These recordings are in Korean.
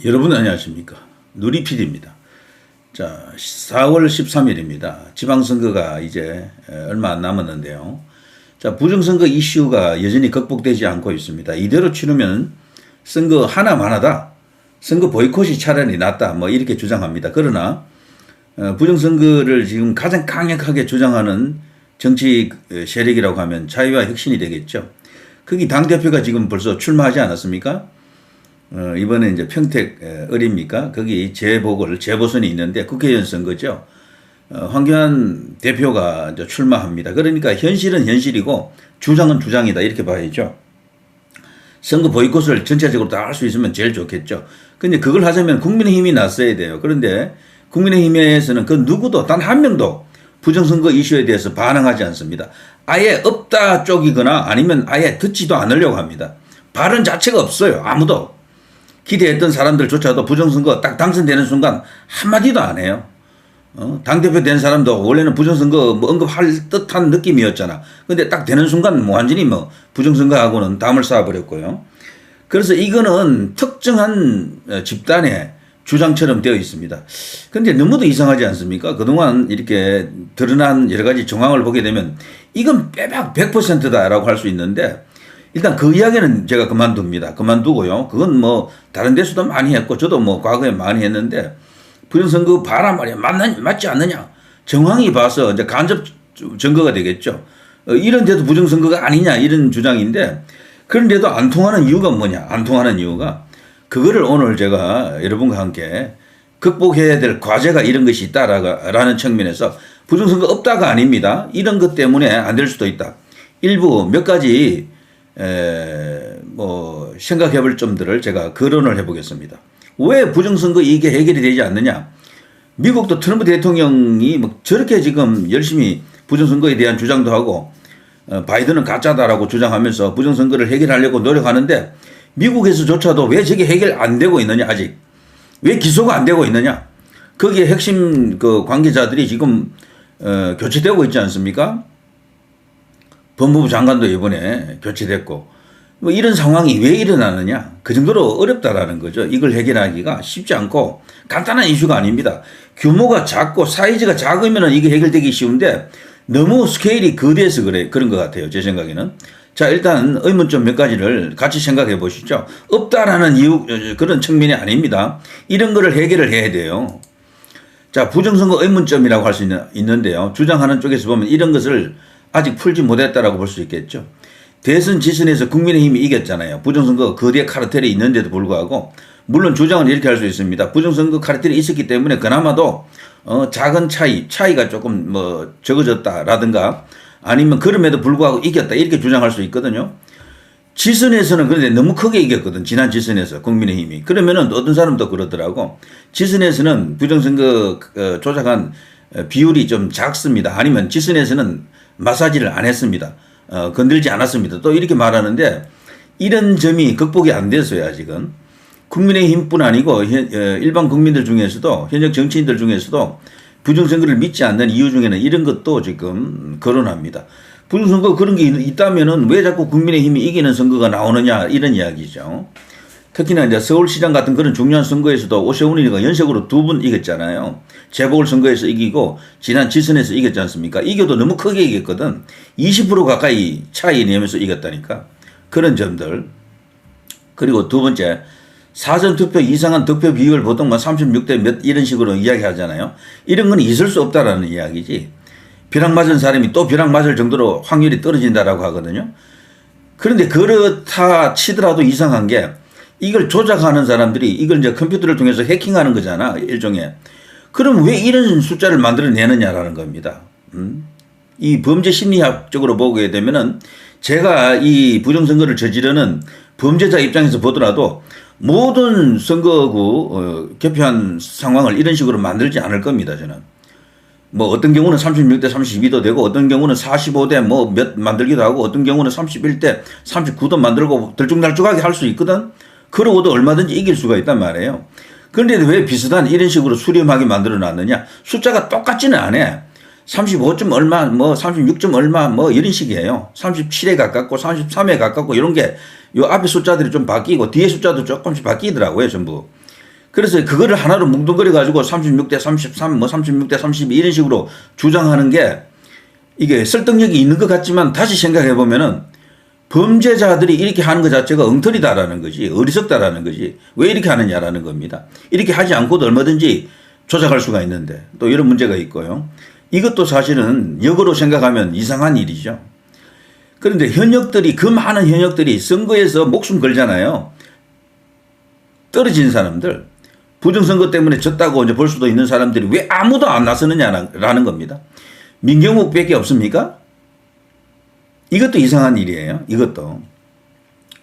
여러분 안녕하십니까. 누리PD입니다. 자, 4월 13일입니다. 지방선거가 이제 얼마 안 남았는데요. 자, 부정선거 이슈가 여전히 극복되지 않고 있습니다. 이대로 치르면 선거 하나만하다. 선거 보이콧이 차라리 낫다. 뭐 이렇게 주장합니다. 그러나 부정선거를 지금 가장 강력하게 주장하는 정치 세력이라고 하면 자유와 혁신이 되겠죠. 거기 당대표가 지금 벌써 출마하지 않았습니까? 이번에 이제 평택 어립니까? 거기 재보선이 있는데 국회의원 선거죠. 황교안 대표가 이제 출마합니다. 그러니까 현실은 현실이고 주장은 주장이다. 이렇게 봐야죠. 선거 보이콧을 전체적으로 다 할 수 있으면 제일 좋겠죠. 근데 그걸 하자면 국민의힘이 나서야 돼요. 그런데 국민의힘에서는 그 누구도 단 한 명도 부정선거 이슈에 대해서 반응하지 않습니다. 아예 없다 쪽이거나 아니면 아예 듣지도 않으려고 합니다. 발언 자체가 없어요. 아무도. 기대했던 사람들조차도 부정선거 딱 당선되는 순간 한마디도 안 해요. 당대표 된 사람도 원래는 부정선거 뭐 언급할 듯한 느낌이었잖아. 근데 딱 되는 순간 뭐 완전히 뭐 부정선거하고는 담을 쌓아버렸고요. 그래서 이거는 특정한 집단의 주장처럼 되어 있습니다. 근데 너무도 이상하지 않습니까? 그동안 이렇게 드러난 여러 가지 정황을 보게 되면 이건 빼박 100%다라고 할 수 있는데 일단 그 이야기는 제가 그만둡니다. 그만두고요. 그건 뭐 다른 데서도 많이 했고 저도 뭐 과거에 많이 했는데 부정선거 봐라 말이야. 맞지 않느냐. 정황이 봐서 이제 간접 증거가 되겠죠. 이런 데도 부정선거가 아니냐 이런 주장인데 그런데도 안 통하는 이유가 뭐냐. 안 통하는 이유가 그거를 오늘 제가 여러분과 함께 극복해야 될 과제가 이런 것이 있다라는 측면에서 부정선거 없다가 아닙니다. 이런 것 때문에 안 될 수도 있다. 일부 몇 가지 뭐 생각해 볼 점들을 제가 거론을 해 보겠습니다. 왜 부정선거 이게 해결이 되지 않느냐? 미국도 트럼프 대통령이 뭐 저렇게 지금 열심히 부정선거에 대한 주장도 하고 바이든은 가짜다라고 주장하면서 부정선거를 해결하려고 노력하는데 미국에서조차도 왜 저게 해결 안 되고 있느냐 아직 왜 기소가 안 되고 있느냐? 거기에 핵심 그 관계자들이 지금 교체되고 있지 않습니까? 법무부 장관도 이번에 교체됐고 뭐 이런 상황이 왜 일어나느냐 그 정도로 어렵다라는 거죠. 이걸 해결하기가 쉽지 않고 간단한 이슈가 아닙니다. 규모가 작고 사이즈가 작으면 이게 해결되기 쉬운데 너무 스케일이 거대해서 그런 것 같아요. 제 생각에는. 자, 일단 의문점 몇 가지를 같이 생각해 보시죠. 없다라는 이유 그런 측면이 아닙니다. 이런 거를 해결을 해야 돼요. 자, 부정선거 의문점이라고 할 수 있는데요. 주장하는 쪽에서 보면 이런 것을 아직 풀지 못했다라고 볼 수 있겠죠. 대선 지선에서 국민의힘이 이겼잖아요. 부정선거 거대 카르텔이 있는데도 불구하고 물론 주장은 이렇게 할 수 있습니다. 부정선거 카르텔이 있었기 때문에 그나마도 작은 차이가 조금 뭐 적어졌다라든가 아니면 그럼에도 불구하고 이겼다 이렇게 주장할 수 있거든요. 지선에서는 그런데 너무 크게 이겼거든. 지난 지선에서 국민의힘이. 그러면은 어떤 사람도 그러더라고. 지선에서는 부정선거 조작한 비율이 좀 작습니다. 아니면 지선에서는 마사지를 안 했습니다. 건들지 않았습니다. 또 이렇게 말하는데 이런 점이 극복이 안 됐어요. 아직은. 국민의힘뿐 아니고 일반 국민들 중에서도 현역 정치인들 중에서도 부정선거를 믿지 않는 이유 중에는 이런 것도 지금 거론합니다. 부정선거 그런 게 있다면은 왜 자꾸 국민의힘이 이기는 선거가 나오느냐 이런 이야기죠. 특히나 이제 서울시장 같은 그런 중요한 선거에서도 오세훈이가 연속으로 2번 이겼잖아요. 재보궐선거에서 이기고 지난 지선에서 이겼지 않습니까? 이겨도 너무 크게 이겼거든. 20% 가까이 차이 내면서 이겼다니까. 그런 점들. 그리고 두 번째, 사전투표 이상한 득표 비율 보통 36대 몇 이런 식으로 이야기하잖아요. 이런 건 있을 수 없다라는 이야기지. 벼락 맞은 사람이 또 벼락 맞을 정도로 확률이 떨어진다라고 하거든요. 그런데 그렇다 치더라도 이상한 게 이걸 조작하는 사람들이 이걸 이제 컴퓨터를 통해서 해킹하는 거잖아. 일종의. 그럼 왜 이런 숫자를 만들어내느냐라는 겁니다. 이 범죄 심리학적으로 보게 되면은 제가 이 부정선거를 저지르는 범죄자 입장에서 보더라도 모든 선거구 개표한 상황을 이런 식으로 만들지 않을 겁니다. 저는. 뭐 어떤 경우는 36대 32도 되고 어떤 경우는 45대 뭐 몇 만들기도 하고 어떤 경우는 31대 39도 만들고 들쭉날쭉하게 할 수 있거든. 그러고도 얼마든지 이길 수가 있단 말이에요. 그런데 왜 비슷한 이런 식으로 수렴하게 만들어 놨느냐. 숫자가 똑같지는 않아. 35점 얼마, 뭐 36점 얼마, 뭐 이런 식이에요. 37에 가깝고 33에 가깝고 이런 게 요 앞에 숫자들이 좀 바뀌고 뒤에 숫자도 조금씩 바뀌더라고요, 전부. 그래서 그거를 하나로 뭉뚱그려 가지고 36대 33, 뭐 36대 32 이런 식으로 주장하는 게 이게 설득력이 있는 것 같지만 다시 생각해 보면은 범죄자들이 이렇게 하는 것 자체가 엉터리다라는 거지, 어리석다라는 거지, 왜 이렇게 하느냐라는 겁니다. 이렇게 하지 않고도 얼마든지 조작할 수가 있는데 또 이런 문제가 있고요. 이것도 사실은 역으로 생각하면 이상한 일이죠. 그런데 현역들이, 그 많은 현역들이 선거에서 목숨 걸잖아요. 떨어진 사람들, 부정선거 때문에 졌다고 이제 볼 수도 있는 사람들이 왜 아무도 안 나서느냐라는 겁니다. 민경욱 밖에 없습니까? 이것도 이상한 일이에요. 이것도.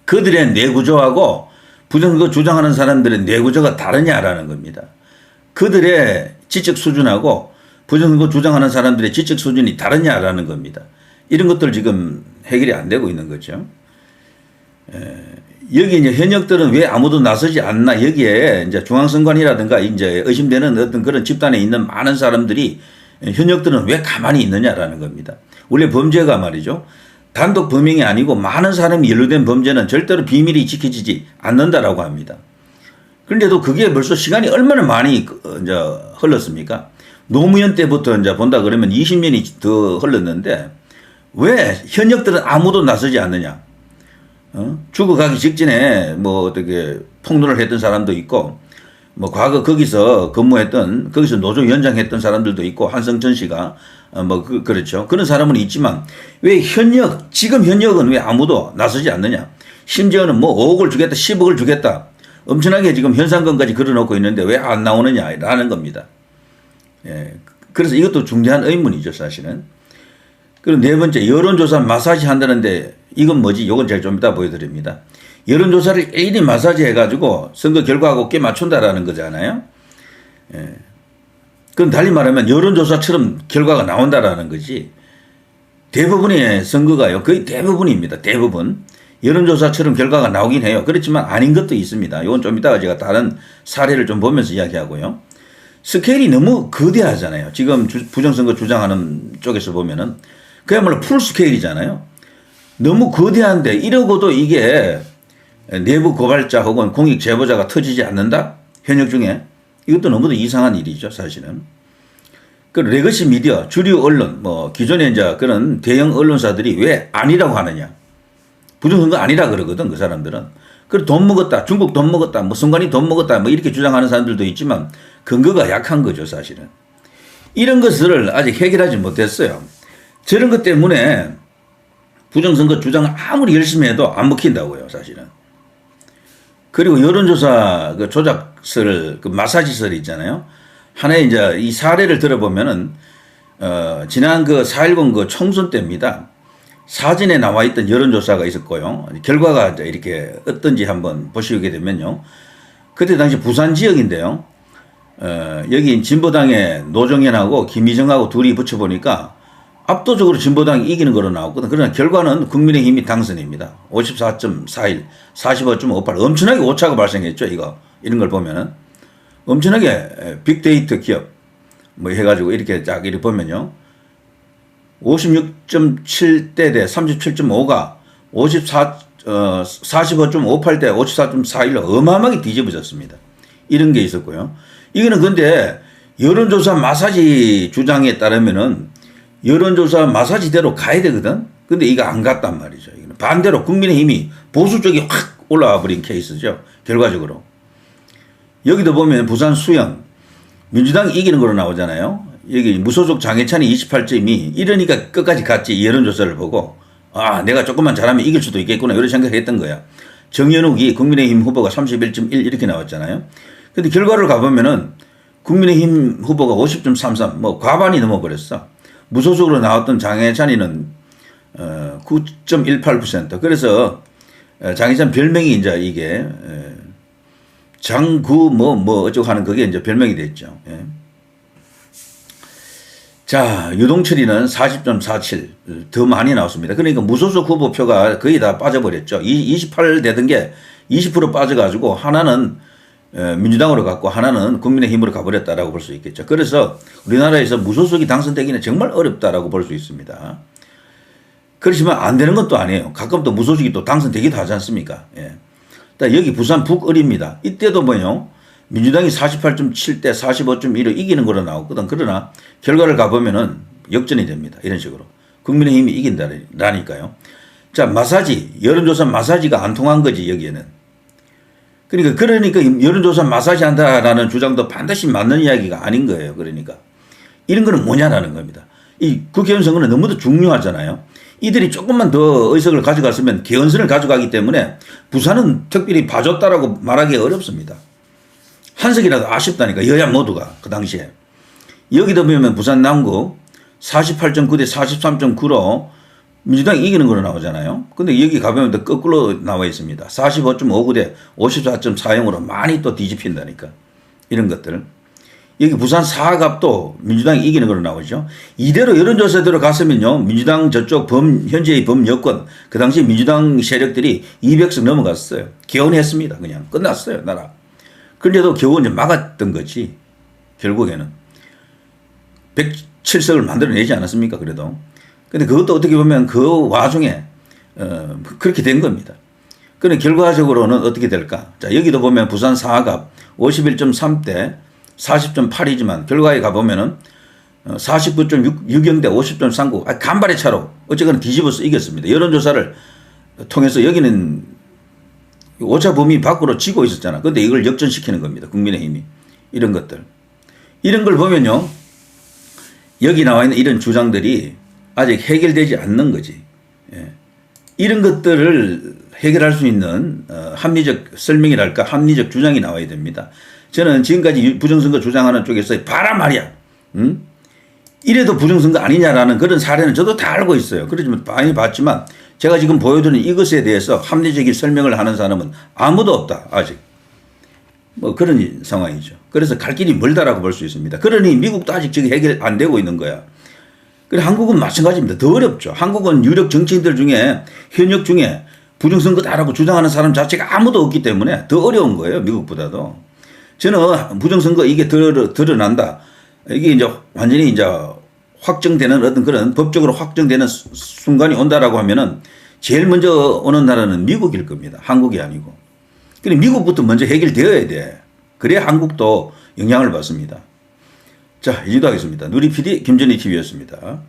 그들의 뇌구조하고 부정선거 주장하는 사람들의 뇌구조가 다르냐라는 겁니다. 그들의 지적 수준하고 부정선거 주장하는 사람들의 지적 수준이 다르냐라는 겁니다. 이런 것들 지금 해결이 안 되고 있는 거죠. 여기 이제 현역들은 왜 아무도 나서지 않나, 여기에 이제 중앙선관위라든가 이제 의심되는 어떤 그런 집단에 있는 많은 사람들이 현역들은 왜 가만히 있느냐라는 겁니다. 원래 범죄가 말이죠, 단독 범행이 아니고 많은 사람이 연루된 범죄는 절대로 비밀이 지켜지지 않는다라고 합니다. 그런데도 그게 벌써 시간이 얼마나 많이 이제 흘렀습니까? 노무현 때부터 이제 본다 그러면 20년이 더 흘렀는데 왜 현역들은 아무도 나서지 않느냐? 죽어가기 직전에 뭐 어떻게 폭로를 했던 사람도 있고, 뭐 과거 거기서 근무했던, 거기서 노조 연장했던 사람들도 있고, 한성천 씨가 뭐 그렇죠. 그런 사람은 있지만 왜 지금 현역은 왜 아무도 나서지 않느냐? 심지어는 뭐 5억을 주겠다, 10억을 주겠다, 엄청나게 지금 현상금까지 걸어놓고 있는데 왜 안 나오느냐라는 겁니다. 예. 그래서 이것도 중대한 의문이죠, 사실은. 그리고 네 번째, 여론조사 마사지 한다는데 이건 뭐지? 이건 제가 좀 이따 보여드립니다. 여론조사를 일일이 마사지 해가지고 선거 결과하고 꽤 맞춘다라는 거잖아요. 예. 그럼 달리 말하면 여론조사처럼 결과가 나온다라는 거지. 대부분의 선거가요, 거의 대부분입니다. 대부분. 여론조사처럼 결과가 나오긴 해요. 그렇지만 아닌 것도 있습니다. 이건 좀 이따가 제가 다른 사례를 좀 보면서 이야기하고요. 스케일이 너무 거대하잖아요. 지금 부정선거 주장하는 쪽에서 보면은 그야말로 풀 스케일이잖아요. 너무 거대한데 이러고도 이게 내부 고발자 혹은 공익 제보자가 터지지 않는다? 현역 중에. 이것도 너무도 이상한 일이죠, 사실은. 그 레거시 미디어, 주류 언론, 뭐 기존에 이제 그런 대형 언론사들이 왜 아니라고 하느냐? 부정선거 아니라 그러거든, 그 사람들은. 그리고 돈 먹었다, 중국 돈 먹었다, 뭐 선관위 돈 먹었다, 뭐 이렇게 주장하는 사람들도 있지만 근거가 약한 거죠, 사실은. 이런 것을 아직 해결하지 못했어요. 저런 것 때문에 부정선거 주장을 아무리 열심히 해도 안 먹힌다고요, 사실은. 그리고 여론조사 그 조작설, 그 마사지설 있잖아요. 하나의 이제 이 사례를 들어보면은, 지난 그 4.10 그 총선 때입니다. 사진에 나와 있던 여론조사가 있었고요. 결과가 이제 이렇게 어떤지 한번 보시게 되면요. 그때 당시 부산 지역인데요. 여기 진보당의 노정현하고 김희정하고 둘이 붙여보니까 압도적으로 진보당이 이기는 거로 나왔거든. 그러나 결과는 국민의힘이 당선입니다. 54.41, 45.58. 엄청나게 오차가 발생했죠, 이런 걸 보면은. 엄청나게 빅데이터 기업, 뭐 해가지고 이렇게 쫙 이렇게 보면요. 56.7대 대 37.5가 45.58대 54.41로 어마어마하게 뒤집어졌습니다. 이런 게 있었고요. 이거는 근데 여론조사 마사지 주장에 따르면은 여론조사 마사지대로 가야 되거든. 근데 이거 안 갔단 말이죠. 이거는 반대로 국민의힘이 보수 쪽이 확 올라와 버린 케이스죠, 결과적으로. 여기도 보면 부산 수영, 민주당이 이기는 거로 나오잖아요. 여기 무소속 장해찬이 28점이 이러니까 끝까지 갔지. 여론조사를 보고 내가 조금만 잘하면 이길 수도 있겠구나 이런 생각했던 거야. 정연욱이 국민의힘 후보가 31.1 이렇게 나왔잖아요. 근데 결과를 가보면은 국민의힘 후보가 50.33 뭐 과반이 넘어버렸어. 무소속으로 나왔던 장해찬이는 9.18%. 그래서 장해찬 별명이 이제 이게 장구 뭐 어쩌고 하는 그게 이제 별명이 됐죠. 예. 자, 유동철이는 40.47 더 많이 나왔습니다. 그러니까 무소속 후보표가 거의 다 빠져버렸죠. 28 되던 게 20% 빠져가지고 하나는 민주당으로 갔고 하나는 국민의힘으로 가버렸다라고 볼 수 있겠죠. 그래서 우리나라에서 무소속이 당선되기는 정말 어렵다라고 볼 수 있습니다. 그렇지만 안 되는 건 또 아니에요. 가끔 또 무소속이 또 당선되기도 하지 않습니까? 예. 여기 부산 북을입니다. 이때도 뭐요? 민주당이 48.7대 45.1로 이기는 거로 나왔거든. 그러나 결과를 가보면은 역전이 됩니다. 이런 식으로. 국민의힘이 이긴다니까요. 자, 마사지, 여론조사 마사지가 안 통한 거지, 여기에는. 그러니까 여론조사 마사지 한다라는 주장도 반드시 맞는 이야기가 아닌 거예요. 그러니까. 이런 거는 뭐냐라는 겁니다. 이 국회의원 선거는 너무도 중요하잖아요. 이들이 조금만 더 의석을 가져갔으면 개헌선을 가져가기 때문에 부산은 특별히 봐줬다라고 말하기 어렵습니다. 한 석이라도 아쉽다니까, 여야 모두가 그 당시에. 여기도 보면 부산 남구 48.9대 43.9로 민주당이 이기는 걸로 나오잖아요. 근데 여기 가보면 또 거꾸로 나와 있습니다. 45.59대 54.40으로 많이 또 뒤집힌다니까. 이런 것들. 여기 부산 사갑도 민주당이 이기는 걸로 나오죠. 이대로 여론조사대로 갔으면요, 민주당 저쪽 현재의 범여권, 그 당시 민주당 세력들이 200석 넘어갔어요. 개헌했습니다. 그냥 끝났어요, 나라. 그런데도 겨우 이제 막았던 거지. 결국에는 107석을 만들어내지 않았습니까? 그래도. 근데 그것도 어떻게 보면 그 와중에 그렇게 된 겁니다. 그런데 결과적으로는 어떻게 될까? 자, 여기도 보면 부산 사갑 51.3대 40.8이지만 결과에 가보면은 49.60대 50.39, 간발의 차로 어쨌거나 뒤집어서 이겼습니다. 여론조사를 통해서 여기는 오차 범위 밖으로 지고 있었잖아. 근데 이걸 역전시키는 겁니다. 국민의힘이. 이런 것들. 이런 걸 보면요, 여기 나와 있는 이런 주장들이 아직 해결되지 않는 거지. 예. 이런 것들을 해결할 수 있는 합리적 설명이랄까, 합리적 주장이 나와야 됩니다. 저는 지금까지 부정선거 주장하는 쪽에서 봐라 말이야. 응? 이래도 부정선거 아니냐라는 그런 사례는 저도 다 알고 있어요. 그렇지만 많이 봤지만 제가 지금 보여드리는 이것에 대해서 합리적인 설명을 하는 사람은 아무도 없다. 아직. 뭐 그런 상황이죠. 그래서 갈 길이 멀다라고 볼 수 있습니다. 그러니 미국도 아직 지금 해결 안 되고 있는 거야. 그래 한국은 마찬가지입니다. 더 어렵죠. 한국은 유력 정치인들 중에 현역 중에 부정선거다라고 주장하는 사람 자체가 아무도 없기 때문에 더 어려운 거예요. 미국보다도. 저는 부정선거 이게 드러난다. 이게 이제 완전히 이제 확정되는 어떤 그런 법적으로 확정되는 순간이 온다라고 하면은 제일 먼저 오는 나라는 미국일 겁니다. 한국이 아니고. 그래 미국부터 먼저 해결되어야 돼. 그래야 한국도 영향을 받습니다. 자, 이지도 하겠습니다. 누리 PD 김전희 TV였습니다.